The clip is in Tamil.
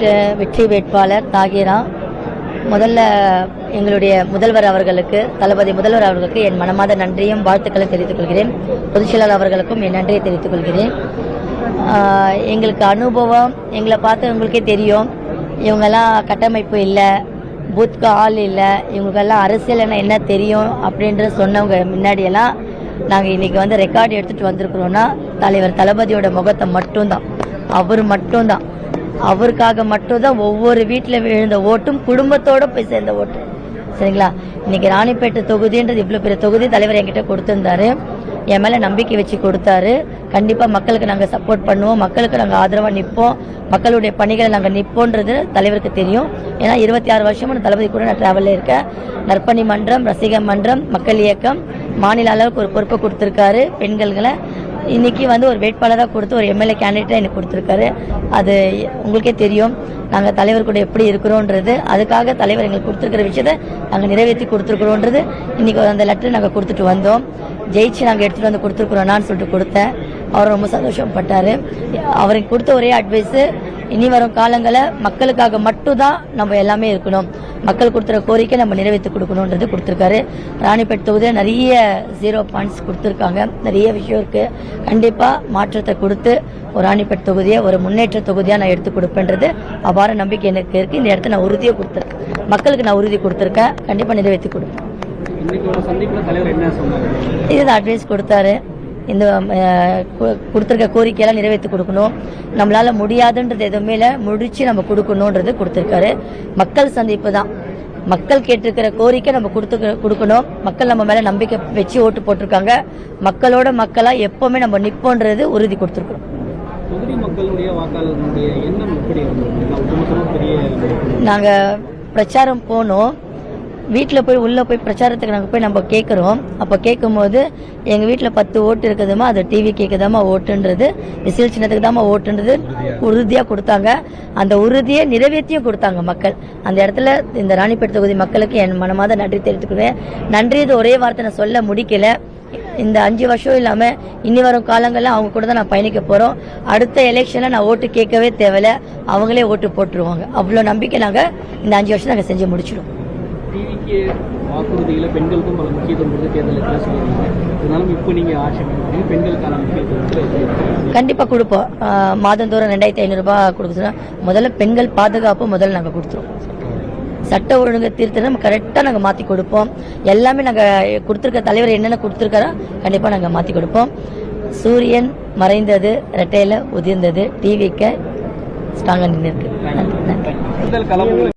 வெற்றி வேட்பாளர் தாகிரா. முதல்ல எங்களுடைய முதல்வர் அவர்களுக்கு, தளபதி முதல்வர் அவர்களுக்கு என் மனமார்ந்த நன்றியும் வாழ்த்துக்களை தெரிவித்துக் கொள்கிறேன். பொதுச்செயலாளர் அவர்களுக்கும் என் நன்றியை தெரிவித்துக் கொள்கிறேன். எங்களுக்கு அனுபவம், எங்களை பார்த்து உங்களுக்கே தெரியும், இவங்கெல்லாம் கட்டமைப்பு இல்லை, பூத்க்கு ஆள் இல்லை, இவங்களுக்கெல்லாம் அரசியல் என்ன தெரியும் அப்படின்ற சொன்னவங்க முன்னாடியெல்லாம் நாங்கள் இன்றைக்கி ரெக்கார்டு எடுத்துகிட்டு வந்திருக்கிறோன்னா தலைவர் தளபதியோட முகத்தை மட்டும்தான், அவர் மட்டும்தான், அவருக்காக மட்டும்தான் ஒவ்வொரு வீட்டில் விழுந்த ஓட்டும் குடும்பத்தோடு போய் சேர்ந்த ஓட்டு. சரிங்களா? இன்னைக்கு ராணிப்பேட்டை தொகுதின்றது இவ்வளோ பெரிய தொகுதி தலைவர் என்கிட்ட கொடுத்துருந்தாரு. என் மேலே நம்பிக்கை வச்சு கொடுத்தாரு. கண்டிப்பாக மக்களுக்கு நாங்கள் சப்போர்ட் பண்ணுவோம், மக்களுக்கு நாங்கள் ஆதரவாக நிற்போம், மக்களுடைய பணிகளை நாங்கள் நிற்போன்றது தலைவருக்கு தெரியும். ஏன்னா 26 வருஷமும் தளபதி கூட நான் ட்ராவலில் இருக்கேன். நற்பணி மன்றம், ரசிக மன்றம், மக்கள் இயக்கம், மாநில அளவுக்கு ஒரு பொறுப்பை கொடுத்துருக்காரு. பெண்களை இன்னைக்கு ஒரு வேட்பாளராக கொடுத்து ஒரு எம்எல்ஏ கேண்டிடேட்டாக எனக்கு கொடுத்துருக்காரு. அது உங்களுக்கே தெரியும் நாங்கள் தலைவர் கூட எப்படி இருக்கிறோன்றது. அதுக்காக தலைவர் எங்களுக்கு கொடுத்துருக்கிற விஷயத்தை நாங்கள் நிறைவேற்றி கொடுத்துருக்குறோன்றது. இன்றைக்கி அந்த லெட்டர் நாங்கள் கொடுத்துட்டு வந்தோம். ஜெயிச்சு நாங்கள் எடுத்துகிட்டு வந்து கொடுத்துருக்குறோன்னான்னு சொல்லிட்டு கொடுத்தேன். அவர் ரொம்ப சந்தோஷப்பட்டார். அவருக்கு கொடுத்த ஒரே அட்வைஸு, இனி வரும் காலங்களில் மக்களுக்காக மட்டும்தான் நம்ம எல்லாமே இருக்கணும், மக்கள் கொடுத்துற கோரிக்கை நம்ம நிறைவேற்றி கொடுக்கணுன்றது கொடுத்துருக்காரு. ராணிப்பேட்டை தொகுதியில் நிறைய 0 பாயிண்ட்ஸ் கொடுத்துருக்காங்க, நிறைய விஷயம் இருக்குது. கண்டிப்பாக மாற்றத்தை கொடுத்து ஒரு ராணிப்பேட்டை தொகுதியை ஒரு முன்னேற்ற தொகுதியாக நான் எடுத்து கொடுப்பேன்றது அவ்வாறு நம்பிக்கை எனக்கு இருக்குது. இந்த இடத்த நான் உறுதியாக கொடுத்துருக்கேன், மக்களுக்கு நான் உறுதி கொடுத்துருக்கேன், கண்டிப்பாக நிறைவேற்றி கொடுப்பேன். இதுதான் அட்வைஸ் கொடுத்தாரு. இந்த கொடுத்துருக்க கோரிக்கையெல்லாம் நிறைவேற்றி கொடுக்கணும், நம்மளால் முடியாதுன்றது எதுவுமே இல்லை, முடிச்சு நம்ம கொடுக்கணுன்றது கொடுத்துருக்காரு. மக்கள் சந்திப்பு தான், மக்கள் கேட்டிருக்கிற கோரிக்கை நம்ம கொடுக்கணும். மக்கள் நம்ம மேலே நம்பிக்கை வச்சு ஓட்டு போட்டிருக்காங்க. மக்களோட மக்களாக எப்போவுமே நம்ம நிற்போன்றது உறுதி கொடுத்துருக்கோம். நாங்கள் பிரச்சாரம் போனோம், வீட்டில் போய் உள்ளே போய் பிரச்சாரத்துக்கு நாங்கள் போய் நம்ம கேட்குறோம். அப்போ கேட்கும்போது எங்கள் வீட்டில் 10 ஓட்டு இருக்குதுமா, அது டிவி கேட்குதாம்மா ஓட்டுன்றது, விசில் சின்னத்துக்கு தாம்மா ஓட்டுன்றது உறுதியாக கொடுத்தாங்க. அந்த உறுதியை நிறைவேற்றியும் கொடுத்தாங்க மக்கள். அந்த இடத்துல இந்த ராணிப்பேட்டை தொகுதி மக்களுக்கு என் மனமாத நன்றி தெரிவித்துக்கிறேன். நன்றி இது ஒரே வார்த்தை நான் சொல்ல முடிக்கல. இந்த 5 வருஷம் இல்லாமல் இனி வரும் காலங்களில் அவங்க கூட தான் நான் பயணிக்க போகிறோம். அடுத்த எலெக்ஷனில் நான் ஓட்டு கேட்கவே தேவையில்லை, அவங்களே ஓட்டு போட்டுருவாங்க. அவ்வளோ நம்பிக்கை நாங்கள் இந்த 5 வருஷம் நாங்கள் செஞ்சு முடிச்சிடுவோம். டிவிக்கு வாக்குறுதியில் பெண்களுக்கும் பல முக்கியத்துவம் கொடுத்து தேர்தலுக்கு சொல்லுவாங்க. இதனாலும் இப்போ நீங்கள் ஆட்சி பெண்களுக்கான முக்கியத்துவம் கண்டிப்பாக கொடுப்போம். மாதந்தோறும் 2500 ரூபாய் கொடுக்குறோம். முதல்ல பெண்கள் பாதுகாப்பு முதல்ல நாங்கள் கொடுத்துருவோம். சட்ட ஒழுங்கு தீர்த்து நம்ம கரெக்டாக நாங்கள் மாற்றி கொடுப்போம். எல்லாமே நாங்கள் கொடுத்துருக்க தலைவர் என்னென்ன கொடுத்துருக்காரோ கண்டிப்பாக நாங்கள் மாற்றி கொடுப்போம். சூரியன் மறைந்தது, ரெட்டையில் உதிர்ந்தது, டிவிக்கு ஸ்ட்ராங்காக நின்று இருக்கு. நன்றி.